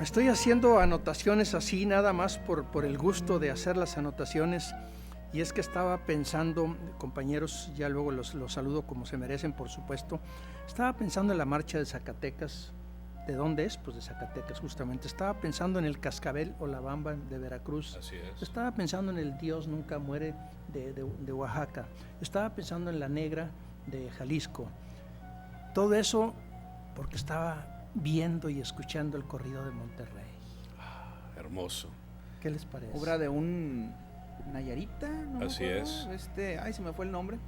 Estoy haciendo anotaciones así, nada más por el gusto de hacer las anotaciones. Y es que estaba pensando, compañeros, ya luego los saludo como se merecen, por supuesto. Estaba pensando en la marcha de Zacatecas. ¿De dónde es? Pues de Zacatecas, justamente. Estaba pensando en el Cascabel o la Bamba de Veracruz. Así es. Estaba pensando en el Dios Nunca Muere de Oaxaca. Estaba pensando en la Negra de Jalisco. Todo eso porque estaba viendo y escuchando el corrido de Monterrey. Hermoso. ¿Qué les parece? Obra de un Nayarita, ¿no? Así es. Se me fue el nombre.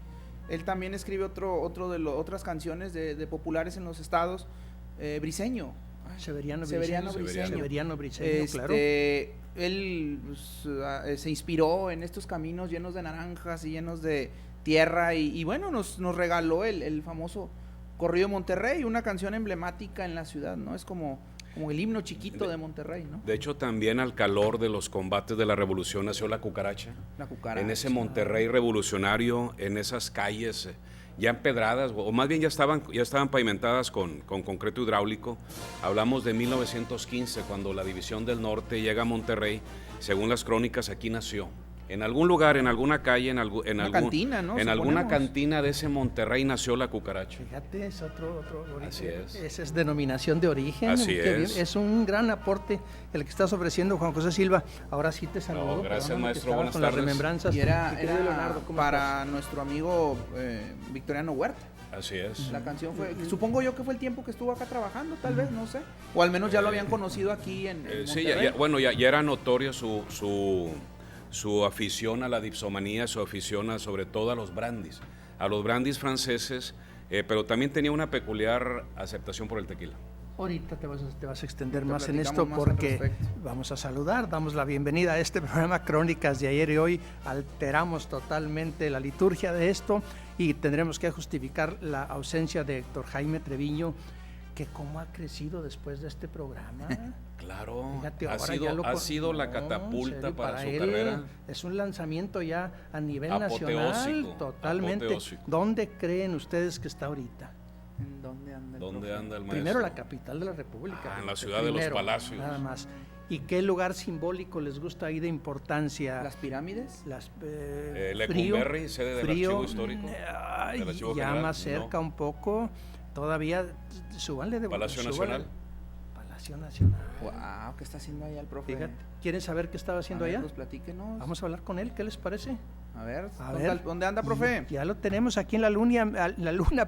Él también escribe otras canciones de populares en los estados. Briseño. Severiano Briceño, claro. Él se inspiró en estos caminos llenos de naranjas y llenos de tierra y bueno, nos regaló el famoso Corrido de Monterrey, una canción emblemática en la ciudad, ¿no? Es como el himno chiquito de Monterrey, ¿no? De hecho, también al calor de los combates de la Revolución nació la cucaracha. La cucaracha. En ese Monterrey revolucionario, en esas calles ya empedradas, o más bien ya estaban pavimentadas con concreto hidráulico. Hablamos de 1915, cuando la División del Norte llega a Monterrey. Según las crónicas, aquí nació. En algún lugar, en alguna calle, en cantina, ¿no? En alguna cantina de ese Monterrey nació la cucaracha. Fíjate, es otro origen. Así es. Esa es denominación de origen. Así es. Es un gran aporte el que estás ofreciendo, Juan José Silva. Ahora sí te saludo. No, gracias, maestro. Buenas con tardes. Las remembranzas. Y era Leonardo, para nuestro amigo Victoriano Huerta. Así es. La canción fue, supongo yo que fue el tiempo que estuvo acá trabajando, tal vez, no sé. O al menos ya lo habían conocido aquí en sí, Monterrey. ya era notorio su afición a la dipsomanía, su afición sobre todo a los brandis franceses, pero también tenía una peculiar aceptación por el tequila. Ahorita te vas a extender Ahorita más en esto platicamos más porque al respecto. vamos a saludar, damos la bienvenida a este programa Crónicas de Ayer y Hoy. Alteramos totalmente la liturgia de esto y tendremos que justificar la ausencia de Héctor Jaime Treviño, que cómo ha crecido después de este programa. Claro, Fíjate, ha sido la catapulta para su él carrera. Es un lanzamiento ya a nivel Apoteósico, nacional, totalmente. apoteósico. ¿Dónde creen ustedes que está ahorita? ¿En ¿Dónde anda el ¿Dónde profe? anda el maestro? Primero la capital de la República. En la ciudad de los palacios. Nada más. ¿Y qué lugar simbólico les gusta ahí de importancia? ¿Las pirámides? Lecumberri, sede del Archivo Histórico. Ay, del Archivo ya General, más cerca no. un poco. Todavía, súbanle de Palacio súbanle. Nacional. Palacio Nacional. Wow, ¿qué está haciendo allá el profe? Fíjate, ¿quieren saber qué estaba haciendo A ver, allá? pues platíquenos. Vamos a hablar con él, ¿qué les parece? A ver, A ¿dónde, ver. ¿dónde anda, profe? Ya lo tenemos aquí en la luna,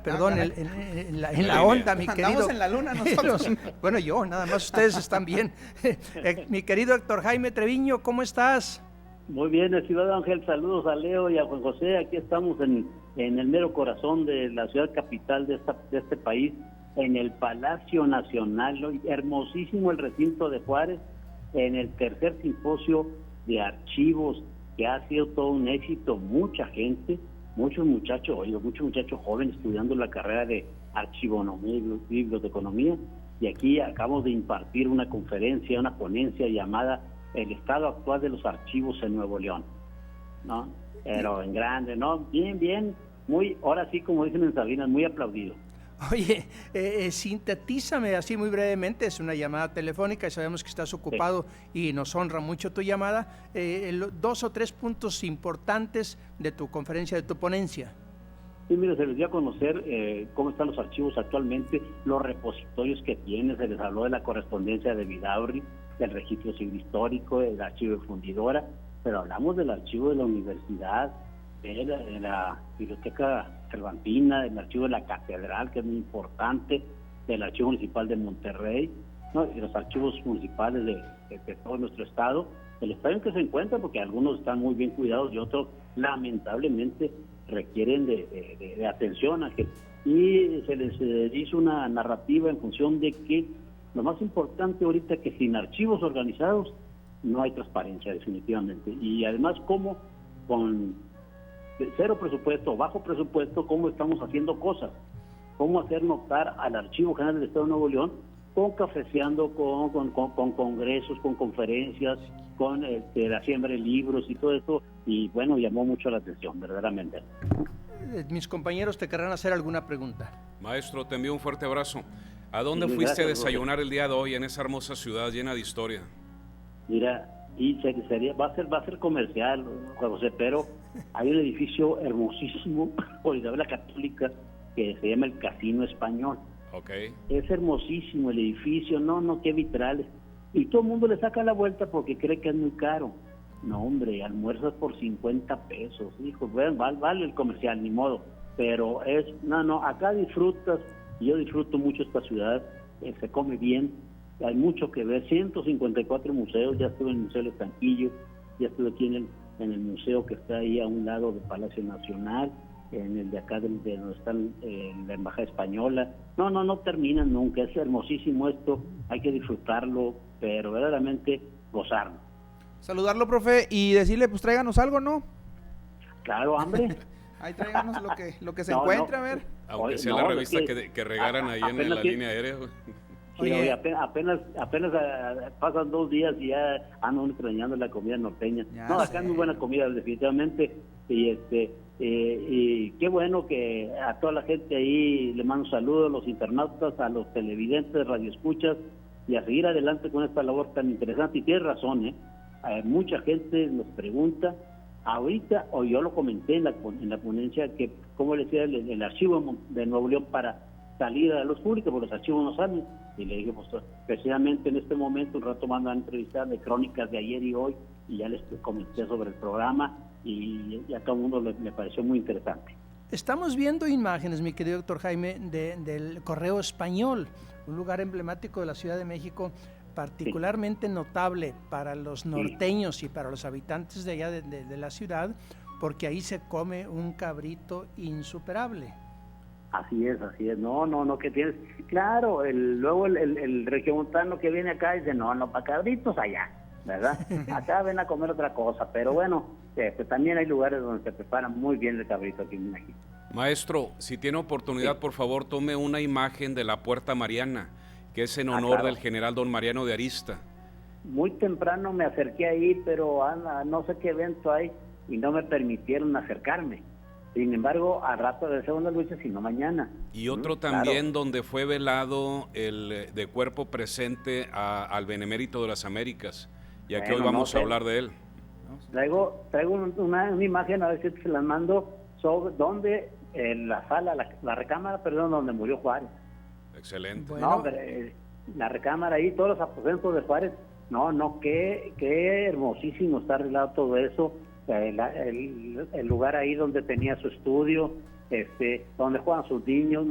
perdón, caray. en la onda, mi querido. Andamos en la luna nosotros. Bueno, yo, nada más ustedes están bien. Mi querido Héctor Jaime Treviño, ¿cómo estás? Muy bien, estimado Ángel, saludos a Leo y a Juan José. Aquí estamos en el mero corazón de la ciudad capital de este país, en el Palacio Nacional, hermosísimo el recinto de Juárez, en el tercer simposio de archivos, que ha sido todo un éxito. Mucha gente, muchos muchachos jóvenes estudiando la carrera de archivonomía y biblioteconomía, y aquí acabamos de impartir una conferencia, una ponencia llamada El estado actual de los archivos en Nuevo León, ¿no? Pero en grande, ¿no? Bien, muy, ahora sí, como dicen en Sabinas, muy aplaudido. Oye, sintetízame así muy brevemente, es una llamada telefónica y sabemos que estás ocupado y nos honra mucho tu llamada, 2 o 3 puntos importantes de tu conferencia, de tu ponencia. Sí, mire, se les dio a conocer cómo están los archivos actualmente, los repositorios que tiene, se les habló de la correspondencia de Vidaurri, del registro civil histórico, del archivo de Fundidora, pero hablamos del archivo de la universidad, de la biblioteca cervantina, del archivo de la catedral, que es muy importante, del archivo municipal de Monterrey, ¿no? Y los archivos municipales de todo nuestro estado, el estado en que se encuentra, porque algunos están muy bien cuidados y otros lamentablemente requieren de atención, Ángel. Y se les hizo una narrativa en función de que lo más importante ahorita es que sin archivos organizados no hay transparencia, definitivamente. Y además, cómo con cero presupuesto, bajo presupuesto, cómo estamos haciendo cosas, cómo hacer notar al Archivo General del Estado de Nuevo León, con cafeceando, con congresos, con conferencias, con la siembra de libros y todo esto, y bueno, llamó mucho la atención, verdaderamente. Mis compañeros te querrán hacer alguna pregunta. Maestro, te envío un fuerte abrazo. ¿A dónde Sí, fuiste a gracias, desayunar el día de hoy en esa hermosa ciudad llena de historia? Mira, y va a ser comercial, Juan José, pero hay un edificio hermosísimo por Isabel la Católica que se llama el Casino Español. Ok. Es hermosísimo el edificio, no, qué vitrales. Y todo el mundo le saca la vuelta porque cree que es muy caro. No, hombre, almuerzas por 50 pesos, hijo, bueno, vale el comercial, ni modo. Pero acá disfrutas, y yo disfruto mucho esta ciudad, se come bien, hay mucho que ver, 154 museos, ya estuve en el Museo del Estanquillo, ya estuve aquí en el museo que está ahí a un lado del Palacio Nacional, en el de acá de donde está la Embajada Española. No terminan nunca, es hermosísimo esto, hay que disfrutarlo, pero verdaderamente gozarlo. Saludarlo, profe, y decirle, pues tráiganos algo, ¿no? Claro, hambre. Ahí tráiganos lo que se encuentre, a ver. Aunque sea la revista que regalan ahí en la línea aérea. Sí, oye, apenas pasan 2 días y ya ando extrañando la comida norteña. Acá es muy buena comida, definitivamente. Y qué bueno que a toda la gente ahí le mando saludos, a los internautas, a los televidentes, radioescuchas, y a seguir adelante con esta labor tan interesante. Y tienes razón, mucha gente nos pregunta, ahorita, o yo lo comenté en la ponencia, que cómo le decía el archivo de Nuevo León para salir a los públicos, porque los archivos no salen. Y le dije, pues precisamente en este momento, un rato más van a entrevistar de crónicas de ayer y hoy, y ya les comenté sobre el programa, y a todo el mundo le pareció muy interesante. Estamos viendo imágenes, mi querido doctor Jaime, del Correo Español, un lugar emblemático de la Ciudad de México, particularmente notable para los norteños y para los habitantes de allá de la ciudad, porque ahí se come un cabrito insuperable. Así es, no, que tienes, claro, luego el regiomontano que viene acá dice, no, para cabritos allá, ¿verdad? Acá ven a comer otra cosa, pero bueno, pues también hay lugares donde se preparan muy bien el cabrito aquí en México. Maestro, si tiene oportunidad, por favor, tome una imagen de la Puerta Mariana, que es en honor del general don Mariano de Arista. Muy temprano me acerqué ahí, pero no sé qué evento hay y no me permitieron acercarme. Sin embargo, al rato de segunda lucha, sino mañana. Y otro también donde fue velado el de cuerpo presente al Benemérito de las Américas, ya que hoy vamos a hablar de él. Traigo una imagen, a ver si se las mando, sobre donde en la sala, la recámara, donde murió Juárez. Excelente. Bueno. La recámara ahí, todos los aposentos de Juárez. Qué hermosísimo está arreglado todo eso. El lugar ahí donde tenía su estudio, donde juegan sus niños,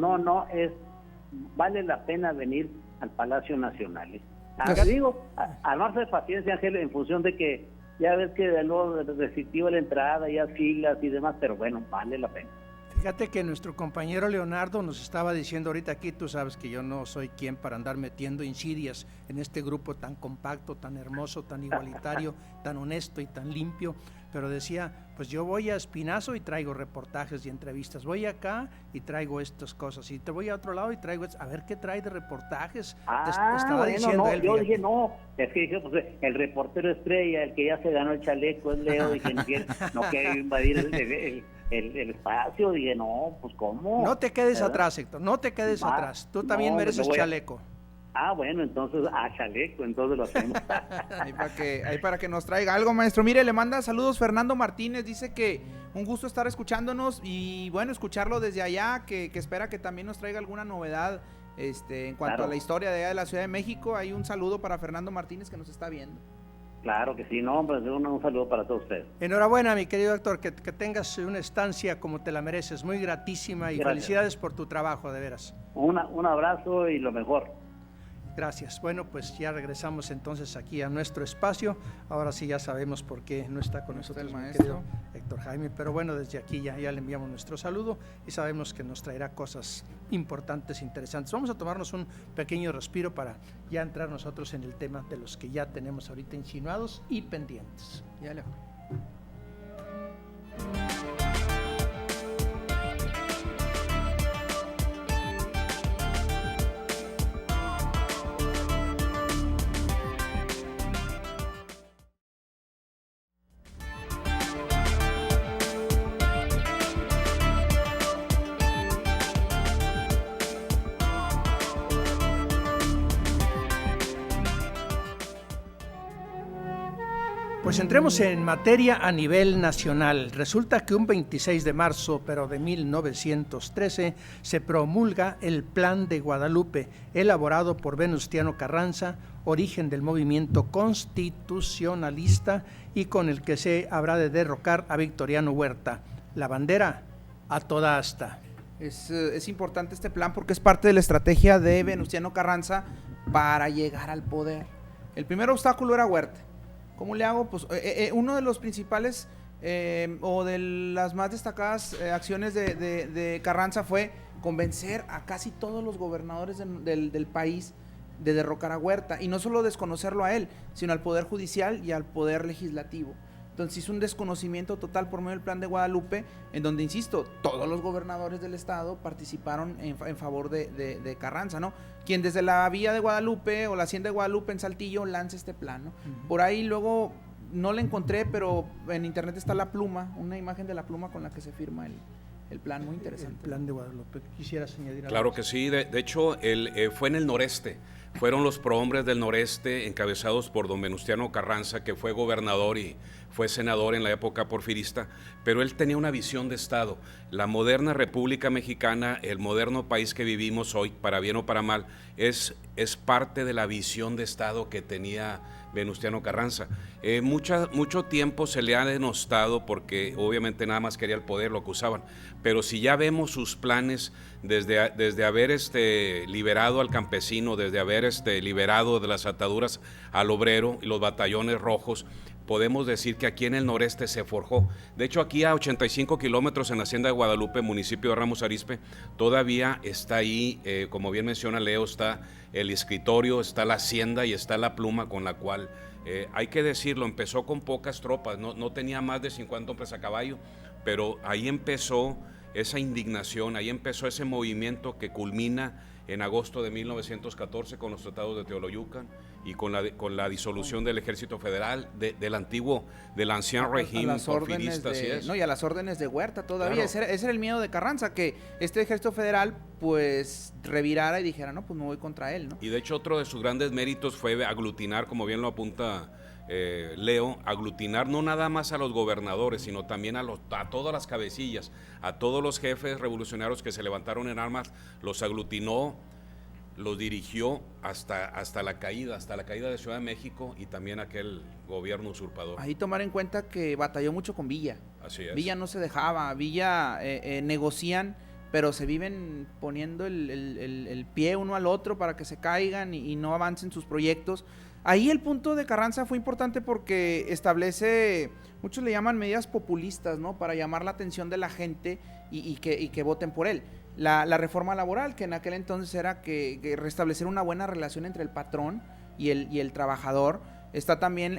vale la pena venir al Palacio Nacional. Digo, armarse de paciencia, Ángel, en función de que ya ves que de nuevo restrictiva la entrada, ya filas y demás, pero bueno, vale la pena. Fíjate que nuestro compañero Leonardo nos estaba diciendo ahorita aquí, tú sabes que yo no soy quien para andar metiendo insidias en este grupo tan compacto, tan hermoso, tan igualitario, tan honesto y tan limpio, pero decía, pues yo voy a Espinazo y traigo reportajes y entrevistas, voy acá y traigo estas cosas, y te voy a otro lado y traigo, a ver qué trae de reportajes. Estaba diciendo él. Yo dije, es que dije, pues, el reportero estrella, el que ya se ganó el chaleco, es Leo, dije, no quiere invadir el espacio, dije, no, pues ¿cómo? No te quedes atrás, Héctor, no te quedes atrás, tú también mereces chaleco. Bueno, entonces, chaleco, entonces lo hacemos. Ahí para que nos traiga algo, maestro. Mire, le manda saludos Fernando Martínez, dice que un gusto estar escuchándonos y bueno, escucharlo desde allá, que espera que también nos traiga alguna novedad en cuanto a la historia de allá de la Ciudad de México. Hay un saludo para Fernando Martínez que nos está viendo. Claro que sí, un saludo para todos ustedes. Enhorabuena, mi querido doctor, que tengas una estancia como te la mereces, muy gratísima, y gracias. Felicidades por tu trabajo, de veras. Un abrazo y lo mejor. Gracias. Bueno, pues ya regresamos entonces aquí a nuestro espacio. Ahora sí ya sabemos por qué no está con nosotros el maestro Héctor Jaime, pero bueno, desde aquí ya le enviamos nuestro saludo y sabemos que nos traerá cosas importantes, interesantes. Vamos a tomarnos un pequeño respiro para ya entrar nosotros en el tema de los que ya tenemos ahorita insinuados y pendientes. Ya le Pues entremos en materia a nivel nacional. Resulta que un 26 de marzo, pero de 1913, se promulga el Plan de Guadalupe, elaborado por Venustiano Carranza, origen del movimiento constitucionalista y con el que se habrá de derrocar a Victoriano Huerta. La bandera a toda asta. Es importante este plan porque es parte de la estrategia de Venustiano Carranza para llegar al poder. El primer obstáculo era Huerta. ¿Cómo le hago? Pues uno de los principales o de las más destacadas acciones de Carranza fue convencer a casi todos los gobernadores del país de derrocar a Huerta, y no solo desconocerlo a él, sino al Poder Judicial y al Poder Legislativo. Entonces hizo un desconocimiento total por medio del Plan de Guadalupe, en donde, insisto, todos los gobernadores del estado participaron en favor de Carranza, ¿no? Quien desde la Villa de Guadalupe o la Hacienda de Guadalupe en Saltillo lanza este plan, ¿no? Uh-huh. Por ahí luego no la encontré, pero en internet está la pluma, una imagen de la pluma con la que se firma el plan, muy interesante. El Plan de Guadalupe. ¿Quisieras añadir algo? Claro que sí, de hecho fue en el noreste. Fueron los prohombres del noreste encabezados por don Venustiano Carranza, que fue gobernador y fue senador en la época porfirista, pero él tenía una visión de Estado. La moderna República Mexicana, el moderno país que vivimos hoy, para bien o para mal, es parte de la visión de Estado que tenía Venustiano Carranza. Mucho tiempo se le ha denostado porque obviamente nada más quería el poder, lo acusaban, pero si ya vemos sus planes desde haber liberado al campesino, desde haber liberado de las ataduras al obrero y los batallones rojos, podemos decir que aquí en el noreste se forjó. De hecho, aquí a 85 kilómetros en la Hacienda de Guadalupe, municipio de Ramos Arizpe, todavía está ahí, como bien menciona Leo, está el escritorio, está la hacienda y está la pluma con la cual, hay que decirlo, empezó con pocas tropas, no tenía más de 50 hombres a caballo, pero ahí empezó esa indignación, ahí empezó ese movimiento que culmina en agosto de 1914 con los tratados de Teoloyucan y con la disolución del Ejército Federal, del ancien régimen porfirista, así es. No, y a las órdenes de Huerta todavía, Claro. ese era el miedo de Carranza, que este Ejército Federal pues revirara y dijera, no, pues me voy contra él, ¿no? Y de hecho otro de sus grandes méritos fue aglutinar, como bien lo apunta Leo, aglutinar no nada más a los gobernadores, sino también a todas las cabecillas, a todos los jefes revolucionarios que se levantaron en armas, los aglutinó, los dirigió hasta la caída de Ciudad de México y también aquel gobierno usurpador. Ahí tomar en cuenta que batalló mucho con Villa. Así es. Villa no se dejaba, Villa negocian, pero se viven poniendo el pie uno al otro para que se caigan y no avancen sus proyectos. Ahí el punto de Carranza fue importante porque establece, muchos le llaman medidas populistas, ¿no? Para llamar la atención de la gente y que voten por él. La reforma laboral, que en aquel entonces era que restablecer una buena relación entre el patrón y el trabajador. Está también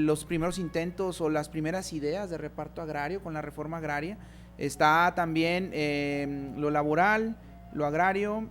los primeros intentos o las primeras ideas de reparto agrario con la reforma agraria. Está también lo laboral, lo agrario,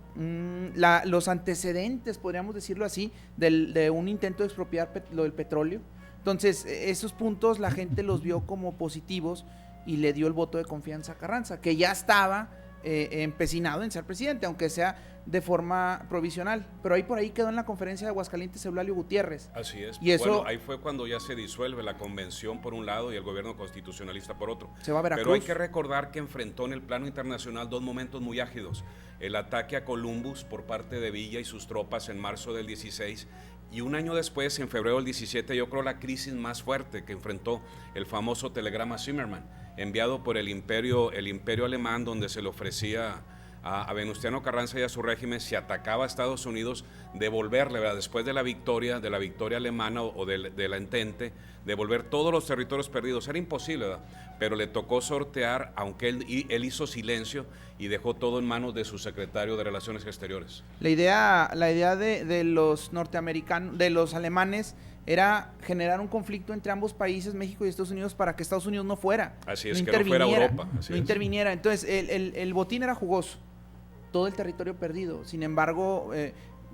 los antecedentes, podríamos decirlo así, de un intento de expropiar lo del petróleo. Entonces, esos puntos la gente los vio como positivos y le dio el voto de confianza a Carranza, que ya estaba empecinado en ser presidente, aunque sea de forma provisional. Pero ahí por ahí quedó en la conferencia de Aguascalientes Eulalio Gutiérrez. Así es. Y eso, bueno, ahí fue cuando ya se disuelve la convención por un lado y el gobierno constitucionalista por otro. Se va a Veracruz. Pero hay que recordar que enfrentó en el plano internacional dos momentos muy ágidos. El ataque a Columbus por parte de Villa y sus tropas en marzo del 16 y un año después, en febrero del 17, yo creo la crisis más fuerte que enfrentó el famoso telegrama Zimmermann, enviado por el imperio alemán, donde se le ofrecía a Venustiano Carranza y a su régimen, si atacaba a Estados Unidos, devolverle, ¿verdad? Después de la victoria alemana o de la Entente, devolver todos los territorios perdidos. Era imposible, ¿verdad? Pero le tocó sortear, aunque él hizo silencio y dejó todo en manos de su secretario de Relaciones Exteriores. La idea de los norteamericanos, de los alemanes, era generar un conflicto entre ambos países, México y Estados Unidos, para que Estados Unidos no fuera. Así es, que no fuera Europa. No interviniera. Entonces, el botín era jugoso, todo el territorio perdido. Sin embargo,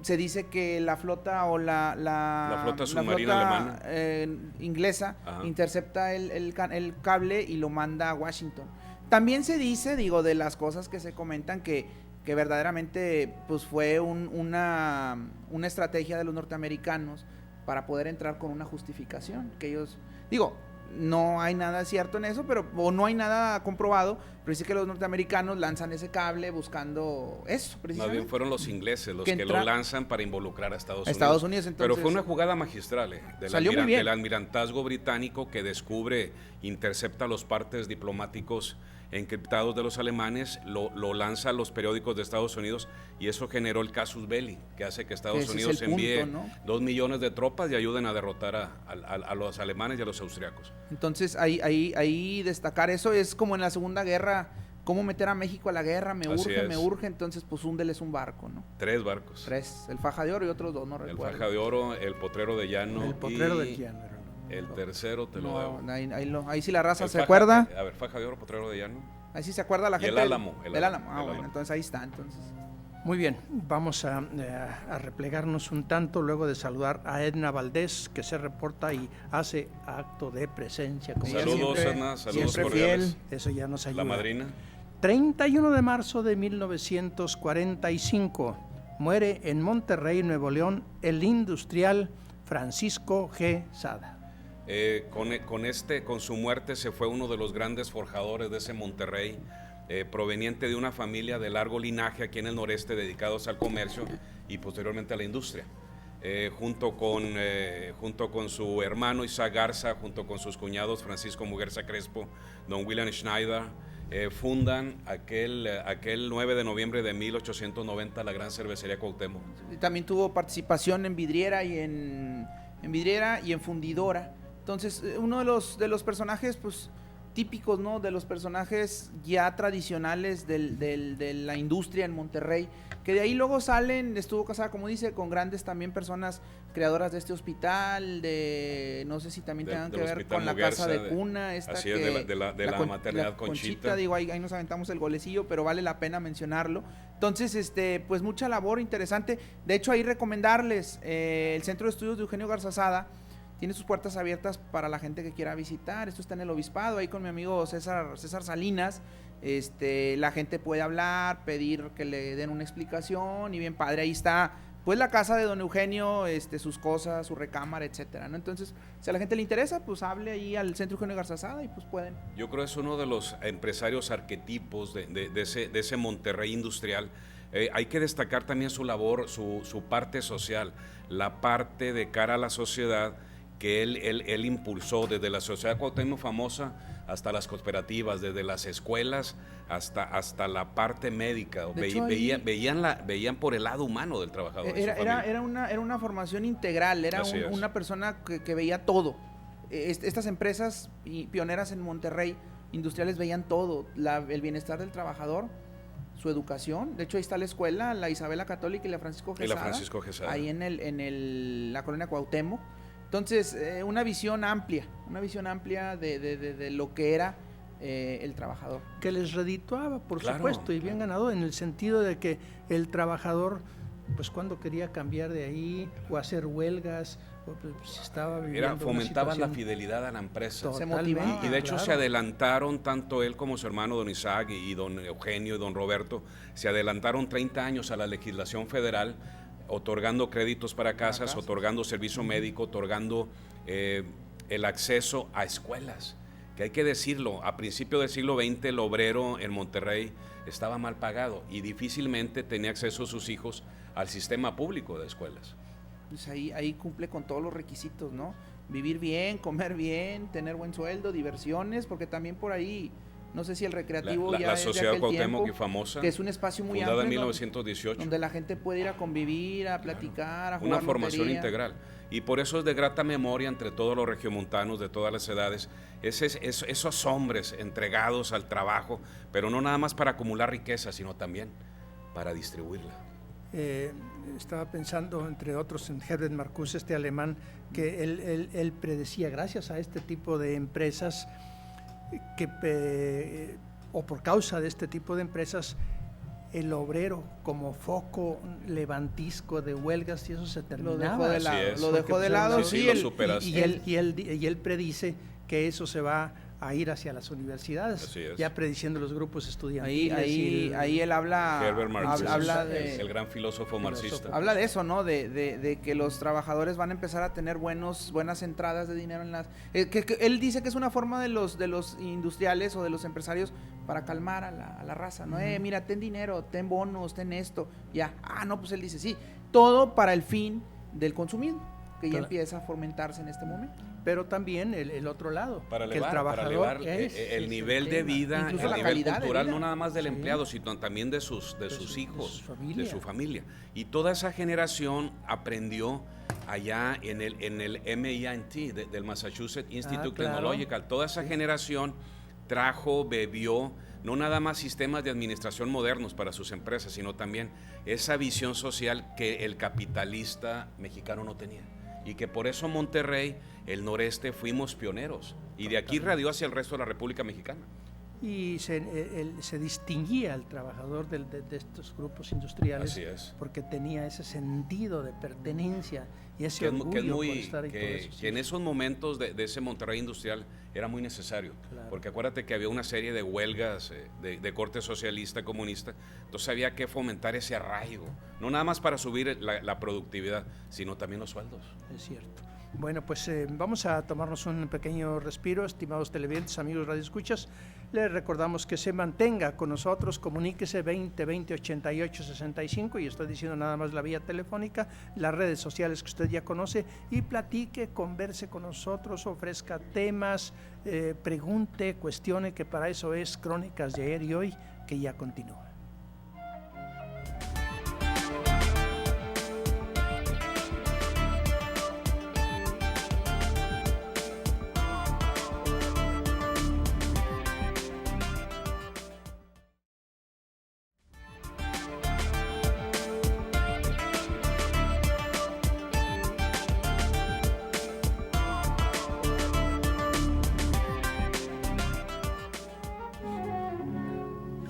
se dice que la flota o la flota submarina alemana inglesa intercepta el cable y lo manda a Washington. También se dice, de las cosas que se comentan, que verdaderamente pues fue una estrategia de los norteamericanos para poder entrar con una justificación, que ellos, digo, no hay nada cierto en eso, pero o no hay nada comprobado, pero sí que los norteamericanos lanzan ese cable buscando eso, precisamente. Más bien fueron los ingleses los que lo lanzan para involucrar a Estados Unidos. Entonces, pero fue una jugada magistral del almirantazgo británico que descubre, intercepta los partes diplomáticos encriptados de los alemanes, lo lanza a los periódicos de Estados Unidos y eso generó el casus belli, que hace que Estados Unidos envíe 2 millones de tropas y ayuden a derrotar a los alemanes y a los austriacos. Entonces ahí destacar eso es como en la Segunda Guerra, cómo meter a México a la guerra, me urge, entonces pues húndeles un barco, ¿no? 3 barcos. 3, el Faja de Oro y otros 2, no recuerdo. El Faja de Oro, el Potrero de Llano el Potrero de Llano. El tercero te lo debo. Ahí sí la raza se acuerda. A ver, Faja de Oro, Potrero de Llano. Ahí sí se acuerda la gente. El Álamo. El Álamo. Bueno, entonces ahí está. Muy bien, vamos a replegarnos un tanto luego de saludar a Edna Valdés, que se reporta y hace acto de presencia. Como saludos, siempre, Edna, saludos siempre cordiales. Fiel. Eso ya nos ayuda. La madrina. 31 de marzo de 1945, muere en Monterrey, Nuevo León, el industrial Francisco G. Sada. Con su muerte se fue uno de los grandes forjadores de ese Monterrey, proveniente de una familia de largo linaje aquí en el noreste dedicados al comercio y posteriormente a la industria. Junto con su hermano Isaac Garza, junto con sus cuñados Francisco Muguerza Crespo, don William Schneider, fundan aquel 9 de noviembre de 1890 la gran cervecería Cuauhtémoc. También tuvo participación en vidriera y en fundidora. Entonces, uno de los personajes, pues, típicos, ¿no? De los personajes ya tradicionales de la industria en Monterrey, que de ahí luego estuvo casada, como dice, con grandes también personas creadoras de este hospital, no sé si también tengan que ver con la casa de cuna, así es, de la maternidad Conchita. Digo, ahí nos aventamos el golecillo, pero vale la pena mencionarlo. Entonces, pues mucha labor interesante. De hecho, ahí recomendarles el Centro de Estudios de Eugenio Garza Sada. Tiene sus puertas abiertas para la gente que quiera visitar. Esto está en el Obispado, ahí con mi amigo César Salinas. La gente puede hablar, pedir que le den una explicación y bien padre. Ahí está, pues, la casa de don Eugenio, sus cosas, su recámara, etcétera, ¿no? Entonces, si a la gente le interesa, pues hable ahí al Centro Eugenio Garza Sada y pues pueden. Yo creo que es uno de los empresarios arquetipos de ese Monterrey industrial. Hay que destacar también su labor, su parte social, la parte de cara a la sociedad que él impulsó desde la Sociedad Cuauhtémoc famosa hasta las cooperativas, desde las escuelas hasta la parte médica. Veían por el lado humano del trabajador. Era una formación integral, era una persona que veía todo. Estas empresas pioneras en Monterrey, industriales, veían todo, el bienestar del trabajador, su educación. De hecho, ahí está la escuela, la Isabela Católica y la Francisco Gesada. Ahí en la colonia Cuauhtémoc. Entonces, una visión amplia de lo que era el trabajador. Que les redituaba, por supuesto, y bien ganado, en el sentido de que el trabajador, pues cuando quería cambiar de ahí o hacer huelgas, pues estaba viviendo fomentaba la fidelidad a la empresa. Se motivaba. Y de hecho se adelantaron, tanto él como su hermano don Isaac y don Eugenio y don Roberto, se adelantaron 30 años a la legislación federal, otorgando créditos para casas, otorgando servicio médico, otorgando el acceso a escuelas, que hay que decirlo, a principios del siglo XX el obrero en Monterrey estaba mal pagado y difícilmente tenía acceso a sus hijos al sistema público de escuelas. Pues ahí cumple con todos los requisitos, ¿no? Vivir bien, comer bien, tener buen sueldo, diversiones, porque también por ahí, no sé si el recreativo la Sociedad Cuauhtémoc y famosa, que es un espacio muy fundada amplio, en 1918, donde la gente puede ir a convivir, a platicar, a jugar una formación lotería. integral. Y por eso es de grata memoria entre todos los regiomontanos de todas las edades, esos hombres entregados al trabajo, pero no nada más para acumular riqueza, sino también para distribuirla. Estaba pensando, entre otros, en Herbert Marcuse, este alemán, que él predecía, gracias a este tipo de empresas, o por causa de este tipo de empresas, el obrero como foco levantisco de huelgas, y eso se terminaba. Lo dejó de lado, y él predice que eso se va a ir hacia las universidades, Así es. ya prediciendo los grupos estudiantiles. Ahí él habla, Herbert Marcuse, habla de... el gran filósofo marxista. Habla de eso, ¿no? De que los trabajadores van a empezar a tener buenas entradas de dinero en las... que él dice que es una forma de los industriales o de los empresarios para calmar a la raza, ¿no? Mira, ten dinero, ten bonos, ten esto, ya. No, pues él dice, sí, todo para el fin del consumismo, que ya empieza a fomentarse en este momento. Pero también el otro lado, Para que el elevar, trabajador el nivel de vida, Incluso el la nivel calidad de cultural, vida. no nada más del empleado, sino también de sus hijos, de su familia. Y toda esa generación aprendió allá en el MIT, del Massachusetts Institute claro. Technological. Toda esa generación trajo, bebió, no nada más sistemas de administración modernos para sus empresas, sino también esa visión social que el capitalista mexicano no tenía. Y que por eso Monterrey, el noreste, fuimos pioneros. Y de aquí radió hacia el resto de la República Mexicana. Y se distinguía el trabajador de estos grupos industriales. Así es. Porque tenía ese sentido de pertenencia y ese Que orgullo por estar ahí. que en esos momentos de ese Monterrey industrial era muy necesario. Claro. Porque acuérdate que había una serie de huelgas de corte socialista, comunista. Entonces había que fomentar ese arraigo. No nada más para subir la productividad, sino también los sueldos. Es cierto. Bueno, pues vamos a tomarnos un pequeño respiro, estimados televidentes, amigos radioescuchas. Les recordamos que se mantenga con nosotros, comuníquese 20 88 65, y estoy diciendo nada más la vía telefónica, las redes sociales que usted ya conoce, y platique, converse con nosotros, ofrezca temas, pregunte, cuestione, que para eso es Crónicas de Ayer y Hoy, que ya continúa.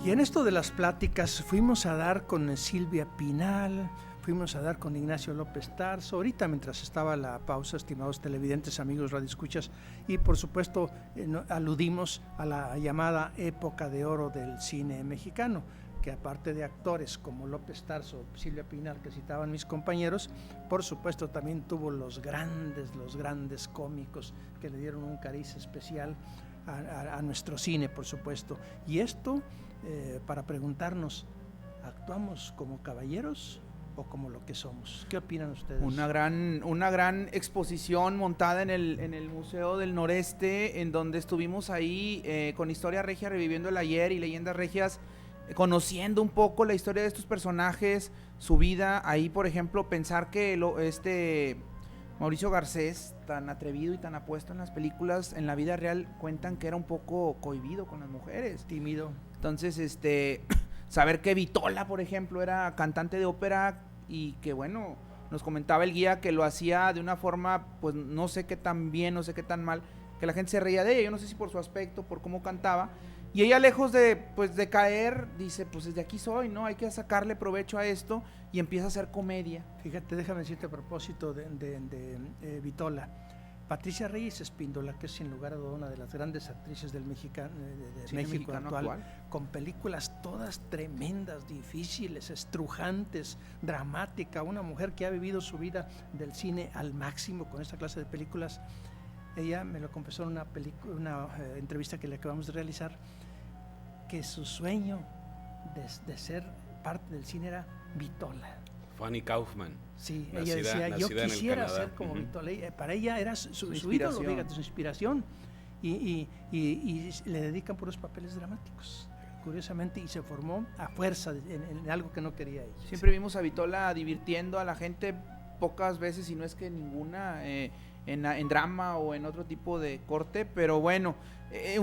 Y en esto de las pláticas fuimos a dar con Silvia Pinal, fuimos a dar con Ignacio López Tarso, ahorita mientras estaba la pausa, estimados televidentes, amigos radioescuchas, y por supuesto aludimos a la llamada época de oro del cine mexicano, que aparte de actores como López Tarso, Silvia Pinal, que citaban mis compañeros, por supuesto también tuvo los grandes cómicos que le dieron un cariz especial a nuestro cine, por supuesto. Y esto para preguntarnos, ¿actuamos como caballeros o como lo que somos? ¿Qué opinan ustedes? Una gran exposición montada en el Museo del Noreste, en donde estuvimos ahí con Historia Regia, reviviendo el ayer, y Leyendas Regias, conociendo un poco la historia de estos personajes, su vida. Ahí, por ejemplo, pensar que Mauricio Garcés, tan atrevido y tan apuesto en las películas, en la vida real cuentan que era un poco cohibido con las mujeres. Tímido. Entonces, saber que Vitola, por ejemplo, era cantante de ópera, y que, bueno, nos comentaba el guía que lo hacía de una forma, pues no sé qué tan bien, no sé qué tan mal, que la gente se reía de ella. Yo no sé si por su aspecto, por cómo cantaba, y ella, lejos de caer, dice, pues desde aquí soy, ¿no? Hay que sacarle provecho a esto, y empieza a hacer comedia. Fíjate, déjame decirte a propósito de Vitola, Patricia Reyes Espíndola, que es sin lugar a duda una de las grandes actrices del México actual, con películas todas tremendas, difíciles, estrujantes, dramática, una mujer que ha vivido su vida del cine al máximo con esta clase de películas. Ella me lo confesó en una entrevista que le acabamos de realizar, que su sueño de ser parte del cine era Vitola. Fanny Kaufman. Sí, ella decía, yo quisiera ser como Vitola. Para ella era su ídolo, fíjate, su inspiración. Y le dedican puros papeles dramáticos, curiosamente, y se formó a fuerza en algo que no quería ella. Siempre vimos a Vitola divirtiendo a la gente, pocas veces, si no es que ninguna, en drama o en otro tipo de corte, pero bueno,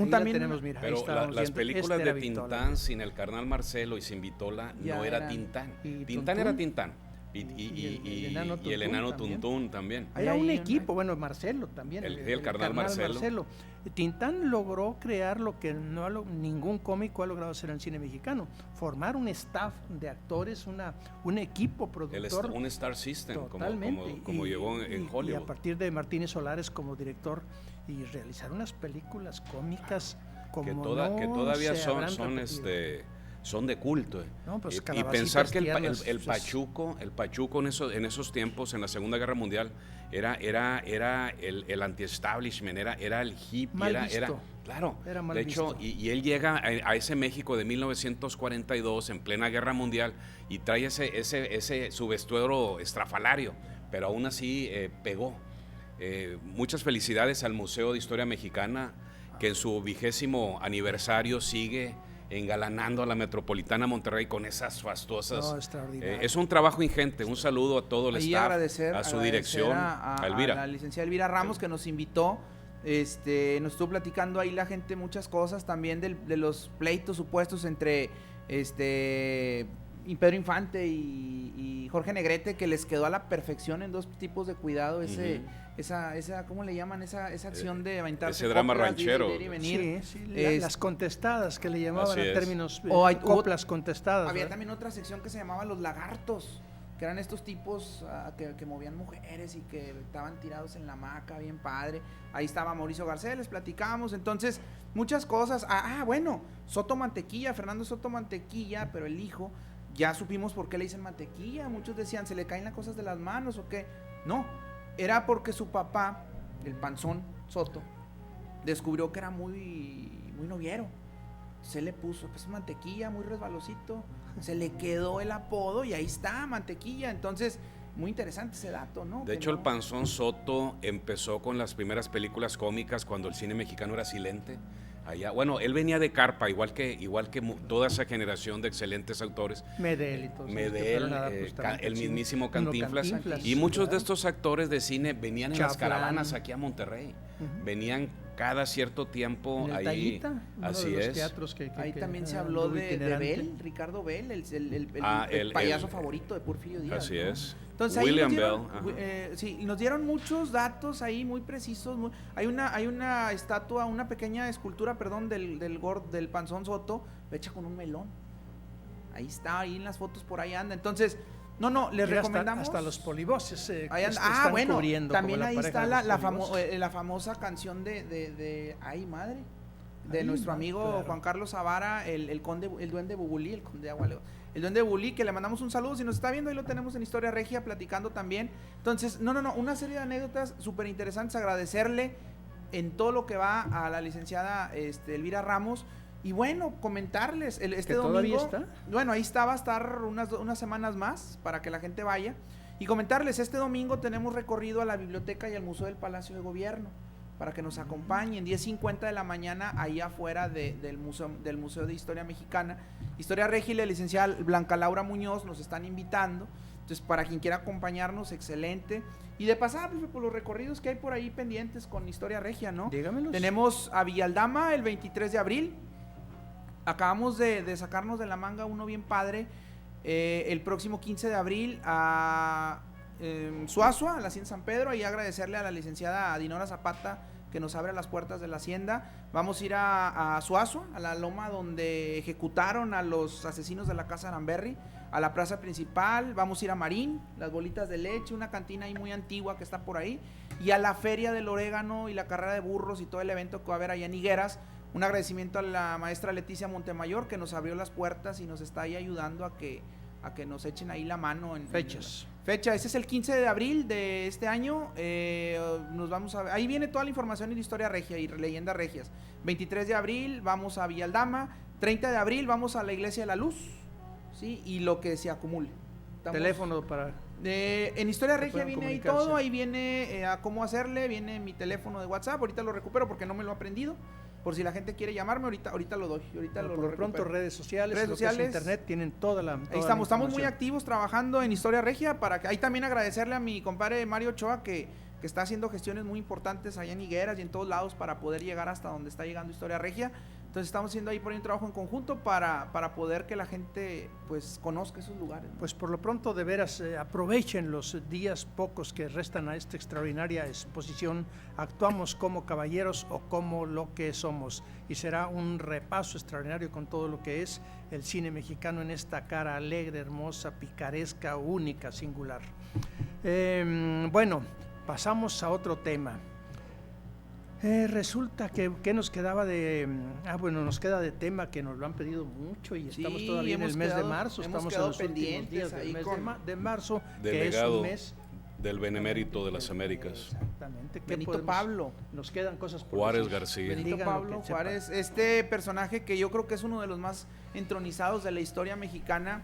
también tenemos, mira, pero las películas de Tintán sin el carnal Marcelo y sin Vitola no era Tintán. Tintán era Tintán. y el enano Tuntún también. Era un equipo, bueno, Marcelo también. El carnal Marcelo. Tintán logró crear lo que ningún cómico ha logrado hacer en el cine mexicano, formar un staff de actores, un equipo productor. Un star system, totalmente, como llegó en Hollywood. Y a partir de Martínez Solares como director, y realizar unas películas cómicas como que todavía son de culto. No, pues, y pensar que el Pachuco en esos tiempos, en la Segunda Guerra Mundial, era el anti-establishment, era el hippie, era mal de hecho, visto. Y él llega a ese México de 1942, en plena Guerra Mundial, y trae su vestuario estrafalario, pero aún así pegó. Muchas felicidades al Museo de Historia Mexicana, que en su 20º aniversario sigue engalanando a la Metropolitana Monterrey con esas fastuosas. Extraordinario. Es un trabajo ingente. Un saludo a todo el staff, a su dirección, a Elvira. A la licenciada Elvira Ramos, que nos invitó. Nos estuvo platicando ahí la gente muchas cosas también de los pleitos supuestos entre Pedro Infante y Jorge Negrete, que les quedó a la perfección en dos tipos de cuidado esa ¿cómo le llaman? Esa acción de aventarse ese drama coplas, ranchero. de ir y venir. Las contestadas, que le llamaban en términos coplas contestadas. Había también otra sección que se llamaba Los Lagartos, que eran estos tipos que movían mujeres y que estaban tirados en la hamaca, bien padre. Ahí estaba Mauricio García, les platicábamos. Entonces, muchas cosas. Bueno, Soto Mantequilla, Fernando Soto Mantequilla, pero el hijo, ya supimos por qué le dicen mantequilla. Muchos decían, ¿se le caen las cosas de las manos o qué? No, era porque su papá, el Panzón Soto, descubrió que era muy noviero. Se le puso pues mantequilla, muy resbalosito, se le quedó el apodo y ahí está, mantequilla. Entonces, muy interesante ese dato, ¿no? De hecho, el Panzón Soto empezó con las primeras películas cómicas cuando el cine mexicano era silente. Allá, bueno, él venía de Carpa, igual que toda esa generación de excelentes autores. Medel y todo. El mismísimo Cantinflas. Y muchos de estos actores de cine venían en las caravanas aquí a Monterrey. Venían cada cierto tiempo ahí. Tallita, así es. Teatros ahí también se habló de Bell, Ricardo Bell, el payaso favorito de Porfirio Díaz. Así es. Entonces, William Bell. Nos dieron muchos datos ahí muy precisos. Hay una estatua, una pequeña escultura, del Panzón Soto, hecha con un melón. Ahí está, ahí en las fotos por ahí anda. Entonces, les recomendamos. Hasta los polivoces están cubriendo. También ahí está la famosa canción de ¡ay, madre! De nuestro amigo Juan Carlos Zavara, el duende Bubulí, el conde de Agualeón. El duende Bubulí, que le mandamos un saludo, si nos está viendo, ahí lo tenemos en Historia Regia, platicando también. Entonces, una serie de anécdotas súper interesantes, agradecerle en todo lo que va a la licenciada Elvira Ramos. Y bueno, comentarles, este domingo, ¿todavía está? Bueno, ahí va a estar unas semanas más para que la gente vaya. Y comentarles, este domingo tenemos recorrido a la biblioteca y al Museo del Palacio de Gobierno, para que nos acompañen, 10:50 de la mañana, ahí afuera del Museo de Historia Mexicana. Historia Regia y la licenciada Blanca Laura Muñoz nos están invitando. Entonces, para quien quiera acompañarnos, excelente. Y de pasada, pues, por los recorridos que hay por ahí pendientes con Historia Regia, ¿no? Dígamelos. Tenemos a Villaldama el 23 de abril. Acabamos de sacarnos de la manga uno bien padre. El próximo 15 de abril a Suazua, a la Hacienda San Pedro, y agradecerle a la licenciada Dinora Zapata que nos abre las puertas de la hacienda. Vamos a ir a Suazua, a la loma donde ejecutaron a los asesinos de la Casa Aramberri, a la plaza principal. Vamos a ir a Marín, las bolitas de leche, una cantina ahí muy antigua que está por ahí, y a la feria del orégano y la carrera de burros y todo el evento que va a haber allá en Higueras. Un agradecimiento a la maestra Leticia Montemayor, que nos abrió las puertas y nos está ahí ayudando a que nos echen ahí la mano en fechas. Ese es el 15 de abril de este año. Nos vamos a ver. Ahí viene toda la información en Historia Regia y Leyendas Regias. 23 de abril vamos a Villaldama. 30 de abril vamos a la Iglesia de la Luz, ¿sí? Y lo que se acumule. Teléfono para... en Historia Regia viene ahí todo. Ahí viene a cómo hacerle. Viene mi teléfono de WhatsApp. Ahorita lo recupero porque no me lo he aprendido. Por si la gente quiere llamarme, ahorita lo doy. Ahorita lo recupero. Pronto redes sociales, internet, tienen toda la ahí estamos muy activos trabajando en Historia Regia. Ahí también agradecerle a mi compadre Mario Ochoa, que está haciendo gestiones muy importantes allá en Higueras y en todos lados para poder llegar hasta donde está llegando Historia Regia. Entonces estamos haciendo ahí por ahí un trabajo en conjunto para poder que la gente pues conozca esos lugares, ¿no? Pues por lo pronto, de veras, aprovechen los días pocos que restan a esta extraordinaria exposición. Actuamos como caballeros o como lo que somos, y será un repaso extraordinario con todo lo que es el cine mexicano en esta cara alegre, hermosa, picaresca, única, singular. Bueno, pasamos a otro tema. Resulta que nos quedaba de... nos queda de tema que nos lo han pedido mucho y estamos todavía en el mes de marzo, estamos en los últimos días del mes de marzo, Delegado que es un mes del Benemérito de las Américas. Exactamente. Benito Pablo. Nos quedan cosas por Juárez decir. García. Benito Digan Pablo lo que sepan. Juárez, este personaje que yo creo que es uno de los más entronizados de la historia mexicana.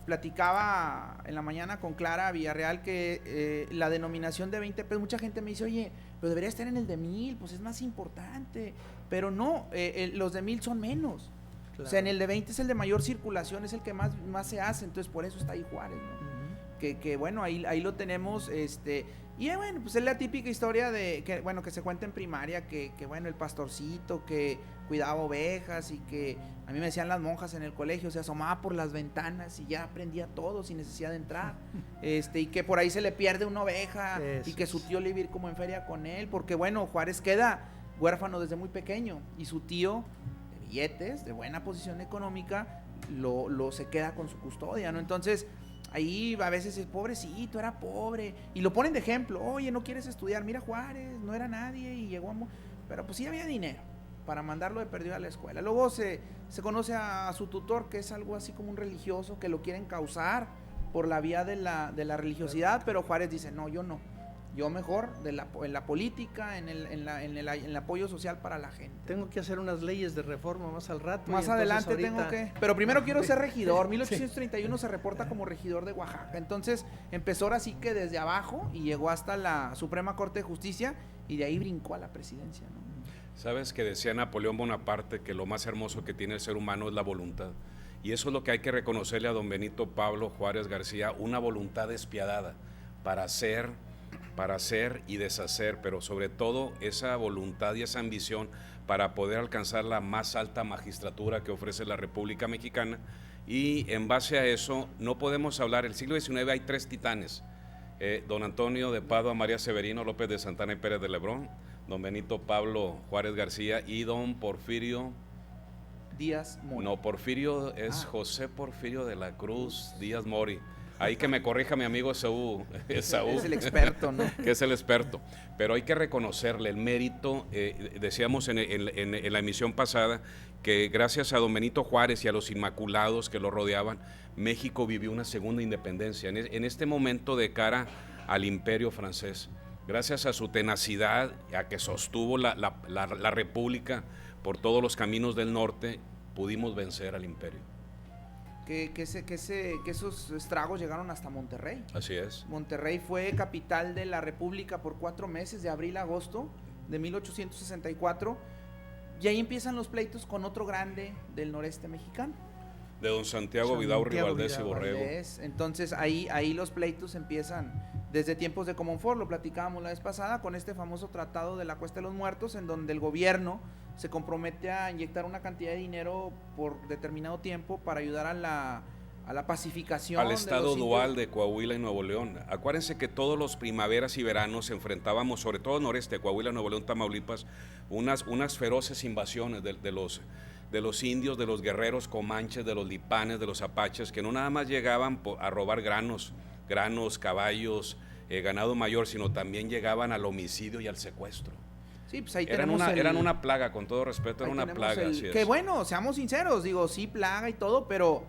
Platicaba en la mañana con Clara Villarreal que la denominación de 20 pesos, mucha gente me dice, oye, pero debería estar en el de 1000, pues es más importante, pero no, los de 1000 son menos. Claro. O sea, en el de 20 es el de mayor circulación, es el que más se hace, entonces por eso está ahí Juárez, ¿no? Que bueno, ahí lo tenemos, y bueno, pues es la típica historia de que, bueno, que se cuenta en primaria, que bueno, el pastorcito que cuidaba ovejas y que a mí me decían las monjas en el colegio, se asomaba por las ventanas y ya aprendía todo sin necesidad de entrar, y que por ahí se le pierde una oveja y que su tío le iba a ir como en feria con él, porque bueno, Juárez queda huérfano desde muy pequeño y su tío de billetes, de buena posición económica, lo se queda con su custodia, ¿no? Entonces ahí a veces es pobrecito, era pobre, y lo ponen de ejemplo, oye, no quieres estudiar, mira Juárez, no era nadie y llegó a... pero pues sí había dinero para mandarlo de perdido a la escuela. Luego se conoce a su tutor, que es algo así como un religioso, que lo quieren causar por la vía de la religiosidad, pero Juárez dice, no, yo no. Yo mejor en la política, en el apoyo social para la gente. Tengo que hacer unas leyes de reforma más al rato. Más adelante tengo que... Pero primero quiero ser regidor. 1831 se reporta como regidor de Oaxaca. Entonces empezó ahora sí que desde abajo y llegó hasta la Suprema Corte de Justicia y de ahí brincó a la presidencia, ¿no? Sabes que decía Napoleón Bonaparte que lo más hermoso que tiene el ser humano es la voluntad. Y eso es lo que hay que reconocerle a don Benito Pablo Juárez García, una voluntad despiadada para hacer y deshacer, pero sobre todo esa voluntad y esa ambición para poder alcanzar la más alta magistratura que ofrece la República Mexicana. Y en base a eso no podemos hablar, el siglo XIX hay 3 titanes, don Antonio de Padua, María Severino, López de Santana y Pérez de Lebrón, don Benito Pablo Juárez García y don Porfirio Díaz Mori. No, Porfirio es José Porfirio de la Cruz Díaz Mori. Ahí que me corrija mi amigo Esaú. Es el experto, ¿no? Que es el experto. Pero hay que reconocerle el mérito. Decíamos en la emisión pasada que gracias a don Benito Juárez y a los Inmaculados que lo rodeaban, México vivió una segunda independencia. En este momento de cara al imperio francés, gracias a su tenacidad, a que sostuvo la República por todos los caminos del norte, pudimos vencer al imperio. Que esos estragos llegaron hasta Monterrey. Así es. Monterrey fue capital de la República por 4 meses, de abril a agosto de 1864, y ahí empiezan los pleitos con otro grande del noreste mexicano. De don Santiago Vidaurri Valdés y Borrego. Entonces ahí los pleitos empiezan desde tiempos de Comonfort, lo platicábamos la vez pasada, con este famoso tratado de la Cuesta de los Muertos, en donde el gobierno se compromete a inyectar una cantidad de dinero por determinado tiempo para ayudar a la pacificación. Al estado dual de Coahuila y Nuevo León. Acuérdense que todos los primaveras y veranos enfrentábamos, sobre todo noreste, Coahuila, Nuevo León, Tamaulipas, unas feroces invasiones de los indios, de los guerreros comanches, de los lipanes, de los apaches, que no nada más llegaban a robar granos, caballos, ganado mayor, sino también llegaban al homicidio y al secuestro. Sí, pues ahí eran una plaga, con todo respeto, era una plaga. Que bueno, seamos sinceros, digo, sí, plaga y todo, pero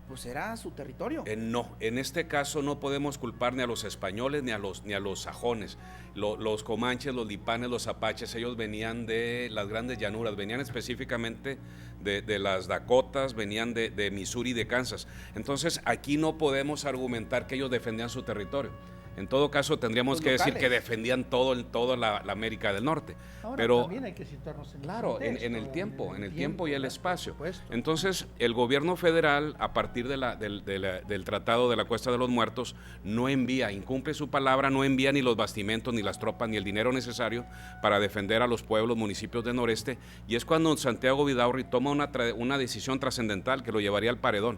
pues era su territorio. No, en este caso no podemos culpar ni a los españoles ni a los sajones. Los comanches, los lipanes, los apaches, ellos venían de las grandes llanuras, venían específicamente de las Dakotas, venían de Missouri y de Kansas. Entonces aquí no podemos argumentar que ellos defendían su territorio. En todo caso, tendríamos Los que decir locales. que defendían toda la América del Norte. Ahora Pero también hay que situarnos en claro, el en el tiempo y el ¿verdad? espacio. Por supuesto. Entonces, el gobierno federal, a partir del Tratado de la Cuesta de los Muertos, no envía, incumple su palabra, no envía ni los bastimentos, ni las tropas, ni el dinero necesario para defender a los pueblos, municipios del noreste, y es cuando Santiago Vidaurri toma una decisión trascendental que lo llevaría al paredón.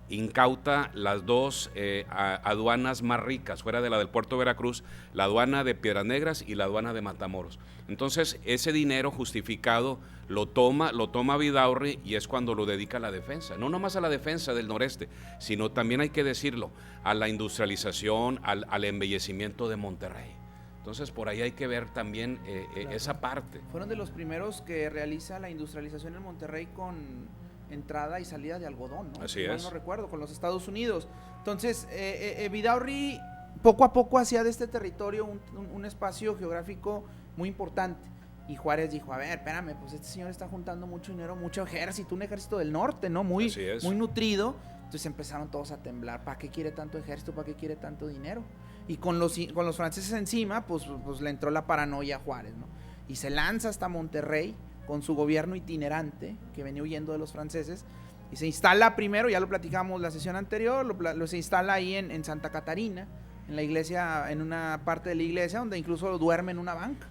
Incauta las dos aduanas más ricas, fuera de la del puerto de Veracruz, la aduana de Piedras Negras y la aduana de Matamoros. Entonces, ese dinero justificado lo toma Vidaurri y es cuando lo dedica a la defensa. No nomás a la defensa del noreste, sino también hay que decirlo, a la industrialización, al embellecimiento de Monterrey. Entonces, por ahí hay que ver también esa parte. Fueron de los primeros que realiza la industrialización en Monterrey con entrada y salida de algodón, ¿no? Así Si mal es. no recuerdo, con los Estados Unidos. Entonces, Vidaurri poco a poco hacía de este territorio un espacio geográfico muy importante. Y Juárez dijo, a ver, espérame, pues este señor está juntando mucho dinero, mucho ejército, un ejército del norte, ¿no? Muy nutrido. Entonces empezaron todos a temblar, ¿para qué quiere tanto ejército? ¿Para qué quiere tanto dinero? Y con los franceses encima, pues le entró la paranoia a Juárez, ¿no? Y se lanza hasta Monterrey con su gobierno itinerante, que venía huyendo de los franceses, y se instala primero, ya lo platicamos la sesión anterior, se instala ahí en Santa Catarina, en la iglesia, en una parte de la iglesia, donde incluso duerme en una banca.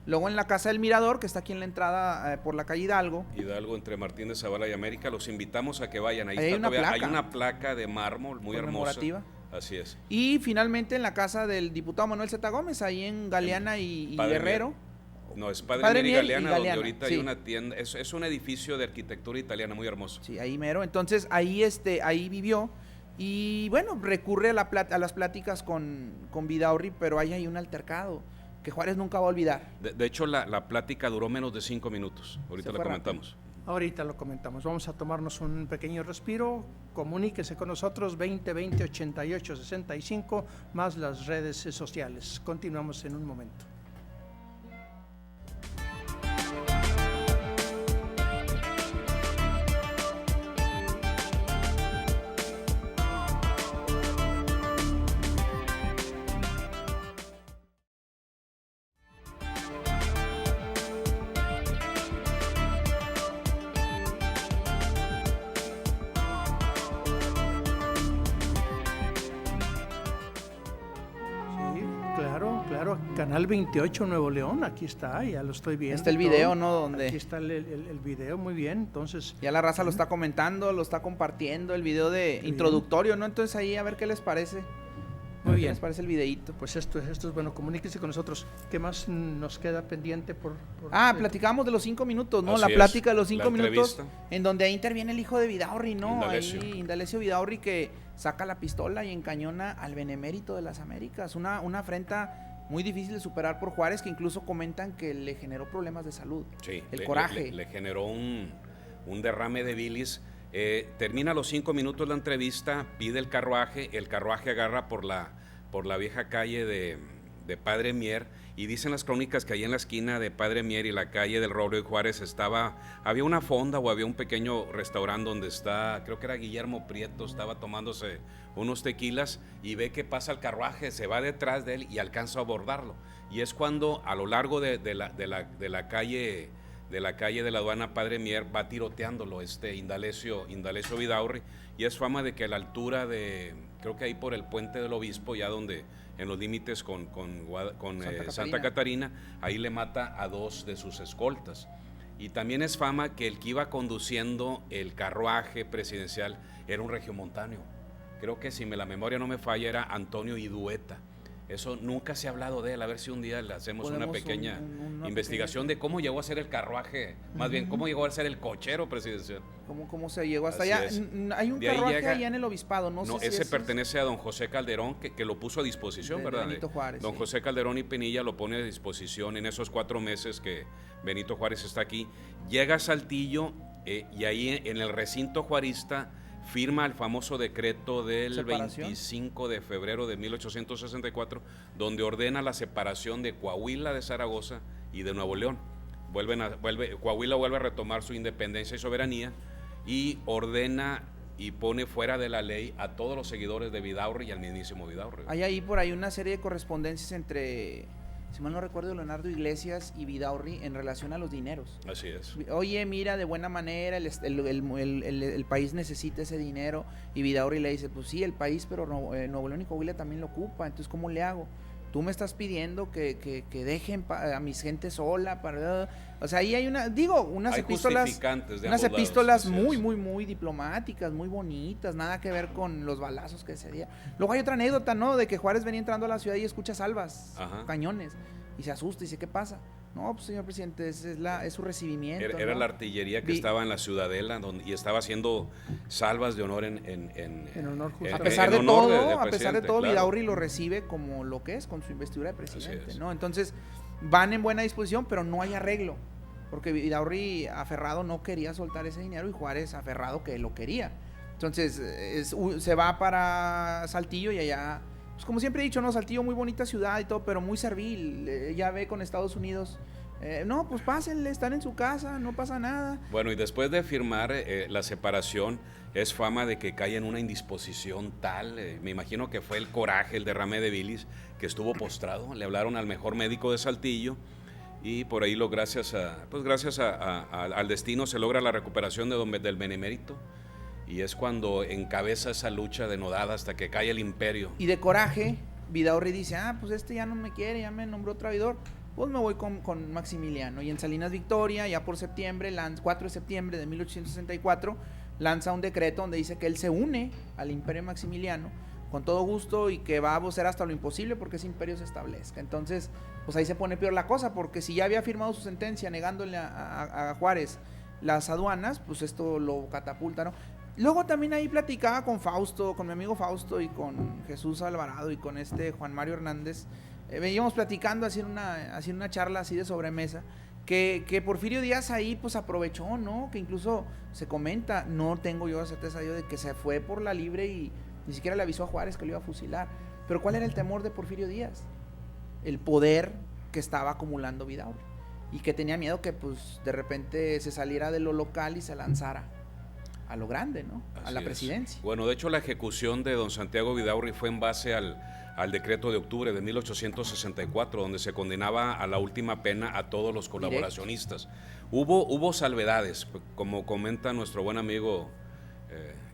Luego en la Casa del Mirador, que está aquí en la entrada por la calle Hidalgo. Hidalgo, entre Martín de Zavala y América, los invitamos a que vayan. Ahí hay está una todavía, placa. hay una placa de mármol muy hermosa. Así es. Y finalmente en la casa del diputado Manuel Zeta Gómez, ahí en Galeana y Guerrero. Mier. No, es Padre Mier y Galeana, donde ahorita sí. hay una tienda. Es un edificio de arquitectura italiana muy hermoso. Sí, ahí mero. Entonces ahí vivió. Y bueno, recurre a las pláticas con Vidaurri, pero ahí hay un altercado que Juárez nunca va a olvidar. De hecho, la plática duró menos de 5 minutos. Ahorita la comentamos. Ahorita lo comentamos. Vamos a tomarnos un pequeño respiro. Comuníquese con nosotros 2020 88 65 más las redes sociales. Continuamos en un momento. Claro, Canal 28 Nuevo León, aquí está, ya lo estoy viendo. Está el video, ¿no? Donde aquí está el video, muy bien, entonces... Ya la raza lo está comentando, lo está compartiendo, el video de introductorio, ¿no? Entonces ahí a ver qué les parece. Muy bien. ¿Qué les parece el videíto? Pues esto es bueno, comuníquese con nosotros. ¿Qué más nos queda pendiente por platicamos de los 5 minutos, ¿no? Así la es, plática de los 5 la minutos, entrevista. en donde ahí interviene el hijo de Vidaurri, ¿no? Indalecio. Ahí Indalecio Vidaurri, que saca la pistola y encañona al benemérito de las Américas. Una afrenta muy difícil de superar por Juárez, que incluso comentan que le generó problemas de salud. Sí, el coraje. Le generó un derrame de bilis. Termina los 5 minutos la entrevista, pide el carruaje agarra por la vieja calle de Padre Mier, y dicen las crónicas que ahí en la esquina de Padre Mier y la calle del Roble de Juárez había una fonda o había un pequeño restaurante donde creo que era Guillermo Prieto, estaba tomándose unos tequilas y ve que pasa el carruaje, se va detrás de él y alcanza a abordarlo. Y es cuando a lo largo de la calle de la aduana Padre Mier va tiroteándolo Indalecio Vidaurri, y es fama de que a la altura creo que ahí por el puente del Obispo, ya donde en los límites con Santa Catarina, ahí le mata a 2 de sus escoltas. Y también es fama que el que iba conduciendo el carruaje presidencial era un regiomontano. Creo que si la memoria no me falla era Antonio Idueta. Eso nunca se ha hablado de él, a ver si un día le hacemos una pequeña investigación de cómo llegó a ser el carruaje, más bien cómo llegó a ser el cochero presidencial. ¿Cómo se llegó hasta Así allá? es. Hay un carruaje allá en el obispado, no sé si ese pertenece a don José Calderón, que lo puso a disposición, ¿verdad? Benito Juárez, don José Calderón y Penilla lo pone a disposición en esos 4 meses que Benito Juárez está aquí. Llega a Saltillo y ahí en el recinto juarista firma el famoso decreto del ¿Separación? 25 de febrero de 1864, donde ordena la separación de Coahuila de Zaragoza y de Nuevo León. Coahuila vuelve a retomar su independencia y soberanía y ordena y pone fuera de la ley a todos los seguidores de Vidaurri y al mismísimo Vidaurri. Hay ahí por ahí una serie de correspondencias entre, si mal no recuerdo, Leonardo Iglesias y Vidaurri en relación a los dineros. Así es. Oye, mira, de buena manera, el país necesita ese dinero, y Vidaurri le dice, pues sí, el país, pero Nuevo León y Coahuila también lo ocupa, entonces ¿cómo le hago? Tú me estás pidiendo que dejen a mi gente sola, o sea, ahí hay unas epístolas muy diplomáticas, muy bonitas, nada que ver con los balazos que ese día. Luego hay otra anécdota, ¿no? De que Juárez venía entrando a la ciudad y escucha salvas, cañones, y se asusta y dice, ¿qué pasa? No, pues señor presidente, es su recibimiento. Era, ¿no?, la artillería que estaba en la Ciudadela y estaba haciendo salvas de honor en honor justo. A pesar de todo, claro. Vidaurri lo recibe como lo que es, con su investidura de presidente, ¿no? Entonces, van en buena disposición, pero no hay arreglo, porque Vidaurri aferrado no quería soltar ese dinero y Juárez aferrado que lo quería. Entonces, se va para Saltillo y allá, pues como siempre he dicho, ¿no? Saltillo muy bonita ciudad y todo, pero muy servil. Ya ve con Estados Unidos, no, pues pásenle, están en su casa, no pasa nada. Bueno, y después de firmar la separación, es fama de que cae en una indisposición tal, me imagino que fue el coraje, el derrame de bilis, que estuvo postrado. Le hablaron al mejor médico de Saltillo y por ahí gracias al destino se logra la recuperación del benemérito. Y es cuando encabeza esa lucha denodada hasta que cae el imperio. Y de coraje, Vidaurri dice, pues ya no me quiere, ya me nombró traidor, pues me voy con Maximiliano. Y en Salinas Victoria, ya por septiembre, 4 de septiembre de 1864, lanza un decreto donde dice que él se une al imperio Maximiliano con todo gusto y que va a hacer hasta lo imposible porque ese imperio se establezca. Entonces, pues ahí se pone peor la cosa, porque si ya había firmado su sentencia negándole a Juárez las aduanas, pues esto lo catapulta, ¿no? Luego también ahí platicaba con Fausto, con mi amigo Fausto y con Jesús Alvarado y con Juan Mario Hernández. Veníamos platicando, haciendo una charla así de sobremesa, que Porfirio Díaz ahí pues aprovechó, ¿no? Que incluso se comenta, no tengo yo la certeza de que se fue por la libre y ni siquiera le avisó a Juárez que lo iba a fusilar. Pero ¿cuál era el temor de Porfirio Díaz? El poder que estaba acumulando Vidaurri y que tenía miedo que pues de repente se saliera de lo local y se lanzara a lo grande, ¿no? A la presidencia. Bueno, de hecho la ejecución de don Santiago Vidaurri fue en base al decreto de octubre de 1864, donde se condenaba a la última pena a todos los colaboracionistas. Hubo salvedades, como comenta nuestro buen amigo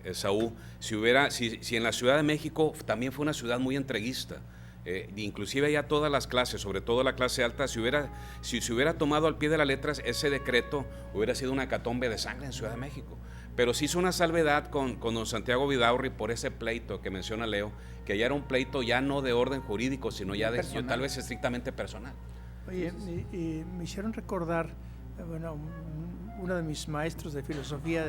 Esaú, si en la Ciudad de México también fue una ciudad muy entreguista, inclusive ya todas las clases, sobre todo la clase alta, si se hubiera tomado al pie de la letra ese decreto, hubiera sido una hecatombe de sangre en Ciudad de México. Pero sí hizo una salvedad con don Santiago Vidaurri por ese pleito que menciona Leo, que ya era un pleito ya no de orden jurídico, sino ya tal vez estrictamente personal. Oye, y me hicieron recordar, bueno, uno de mis maestros de filosofía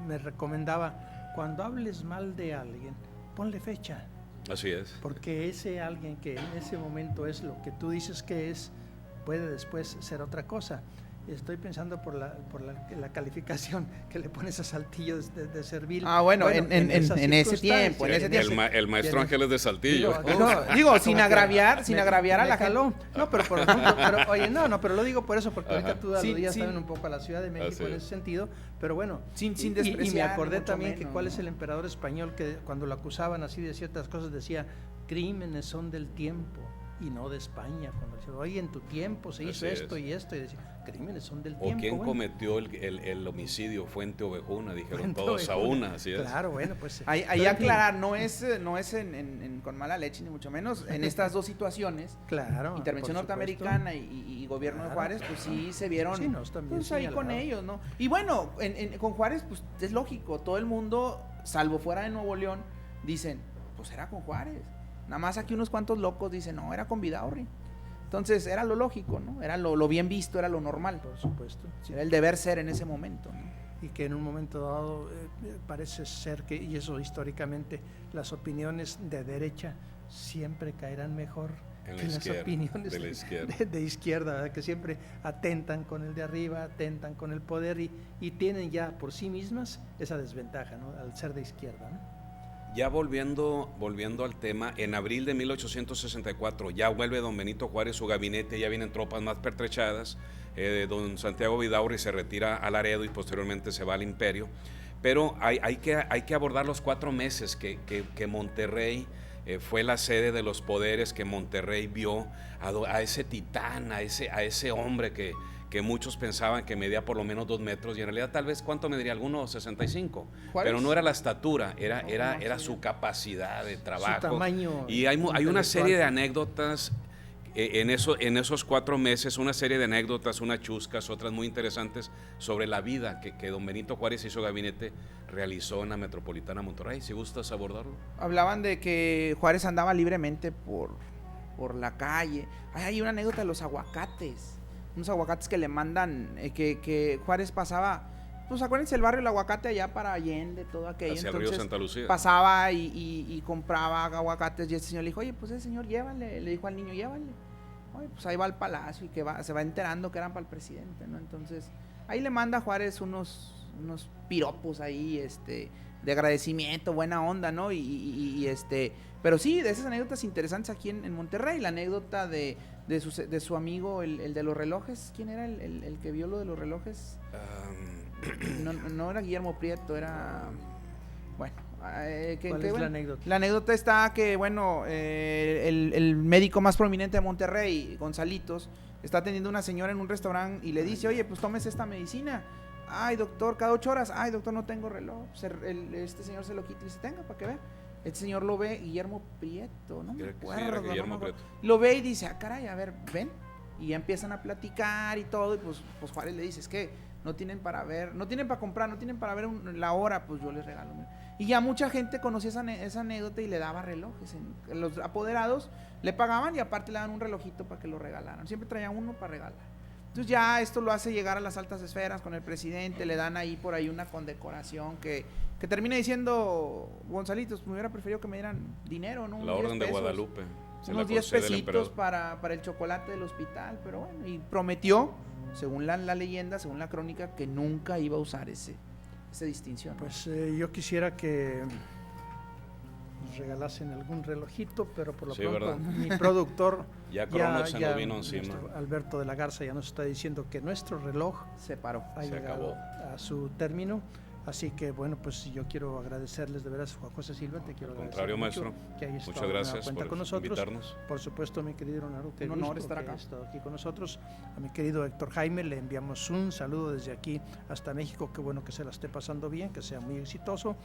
me recomendaba, cuando hables mal de alguien, ponle fecha. Así es. Porque ese alguien que en ese momento es lo que tú dices que es, puede después ser otra cosa. Estoy pensando por la calificación que le pones a Saltillo de servil. Bueno, en ese tiempo. El maestro Ángeles de Saltillo. Digo, sin agraviar a la gente. No, pero por ejemplo, pero lo digo por eso, porque ahorita tú aludías también un poco a la Ciudad de México en ese sentido, pero bueno, sin despreciar. Y me acordé también que cuál es el emperador español que cuando lo acusaban así de ciertas cosas decía, crímenes son del tiempo y no de España. Cuando decía, oye, en tu tiempo se hizo esto y esto, y decía, crímenes son del tiempo. ¿O quién cometió el homicidio? Fuente Ovejuna, dijeron todos a una, así es. Claro, bueno, pues. Ahí aclarar, no es con mala leche, ni mucho menos, en estas dos situaciones, claro, intervención norteamericana y gobierno de Juárez, pues sí se vieron pues ahí con ellos, ¿no? Y bueno, con Juárez, pues es lógico, todo el mundo, salvo fuera de Nuevo León, dicen, pues era con Juárez. Nada más aquí unos cuantos locos dicen, no, era con Vidaurri. Entonces era lo lógico, ¿no? Era lo bien visto, era lo normal. Por supuesto. Sí. Era el deber ser en ese momento, ¿no? Y que en un momento dado parece ser que, y eso históricamente, las opiniones de derecha siempre caerán mejor que las opiniones de izquierda, ¿verdad? Que siempre atentan con el de arriba, atentan con el poder y tienen ya por sí mismas esa desventaja, ¿no? Al ser de izquierda, ¿no? Ya volviendo al tema, en abril de 1864 ya vuelve don Benito Juárez su gabinete, ya vienen tropas más pertrechadas, don Santiago Vidaurri se retira a Laredo y posteriormente se va al Imperio, pero hay que abordar los 4 meses que Monterrey fue la sede de los poderes, que Monterrey vio a ese titán, a ese hombre que muchos pensaban que medía por lo menos 2 metros, y en realidad tal vez, ¿cuánto mediría? Algunos 65, pero no era la estatura, era su capacidad de trabajo, su tamaño, y hay una serie de anécdotas en esos 4 meses, una serie de anécdotas, unas chuscas, otras muy interesantes sobre la vida que don Benito Juárez y su gabinete realizó en la metropolitana Monterrey. Si gustas abordarlo. Hablaban de que Juárez andaba libremente por la calle. Hay una anécdota de los aguacates, unos aguacates que le mandan, que Juárez pasaba, pues acuérdense el barrio El Aguacate allá para Allende, todo aquello. Hacia el río Santa Lucía. Pasaba y compraba aguacates, y ese señor le dijo, oye, pues ese señor llévale, le dijo al niño, llévale. Oye, pues ahí va al palacio y se va enterando que eran para el presidente, ¿no? Entonces, ahí le manda a Juárez unos piropos ahí, de agradecimiento, buena onda, ¿no? Pero sí, de esas anécdotas interesantes aquí en Monterrey, la anécdota de su amigo, el de los relojes. ¿Quién era el que vio lo de los relojes? No era Guillermo Prieto, era... Bueno, ¿cuál es la anécdota? La anécdota está que, bueno, el médico más prominente de Monterrey, Gonzalitos, está atendiendo a una señora en un restaurante y le dice, oye, pues tómese esta medicina. Ay, doctor, cada 8 horas. Ay, doctor, no tengo reloj. Este señor se lo quita y dice, tenga, para que vea. Este señor lo ve, Guillermo Prieto, no me acuerdo. Lo ve y dice, ah, caray, a ver, ven. Y ya empiezan a platicar y todo, y pues Juárez le dice, es que no tienen para ver, no tienen para comprar, no tienen para ver la hora, pues yo les regalo. Y ya mucha gente conocía esa anécdota y le daba relojes. Los apoderados le pagaban y aparte le daban un relojito para que lo regalaran. Siempre traían uno para regalar. Entonces ya esto lo hace llegar a las altas esferas con el presidente, le dan ahí por ahí una condecoración que termina diciendo, Gonzalitos, me hubiera preferido que me dieran dinero, ¿no? La Orden de Guadalupe. Unos 10 pesitos para el chocolate del hospital, pero bueno, y prometió, según la leyenda, según la crónica, que nunca iba a usar esa distinción. Pues yo quisiera que nos regalasen algún relojito, pero por lo pronto ¿verdad? mi productor ya se nos vino encima. Alberto de la Garza ya nos está diciendo que nuestro reloj se paró, se acabó a su término. Así que bueno, pues yo quiero agradecerles de veras, Juan José Silva, te quiero agradecer contrario, mucho maestro. Que hayas muchas estado gracias cuenta por con nosotros. invitarnos. Por supuesto, mi querido Leonardo, un honor estar acá. Hayas estado aquí con nosotros. A mi querido Héctor Jaime le enviamos un saludo desde aquí hasta México. Qué bueno que se la esté pasando bien, que sea muy exitoso.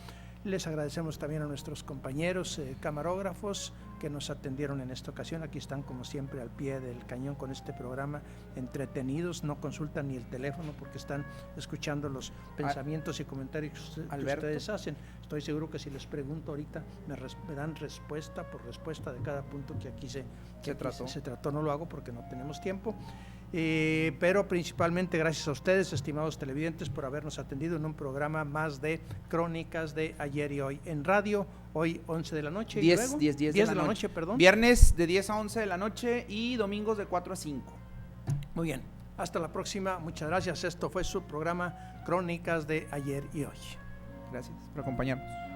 Les agradecemos también a nuestros compañeros camarógrafos que nos atendieron en esta ocasión. Aquí están como siempre al pie del cañón con este programa, entretenidos, no consultan ni el teléfono porque están escuchando los pensamientos y comentarios que ustedes hacen. Estoy seguro que si les pregunto ahorita me dan respuesta por respuesta de cada punto que aquí se trató. No lo hago porque no tenemos tiempo. Pero principalmente gracias a ustedes, estimados televidentes, por habernos atendido en un programa más de Crónicas de Ayer y Hoy en radio, hoy 11 de la noche. 10 de la noche, perdón. Viernes de 10 a 11 de la noche y domingos de 4 a 5. Muy bien, hasta la próxima, muchas gracias. Esto fue su programa Crónicas de Ayer y Hoy. Gracias por acompañarnos.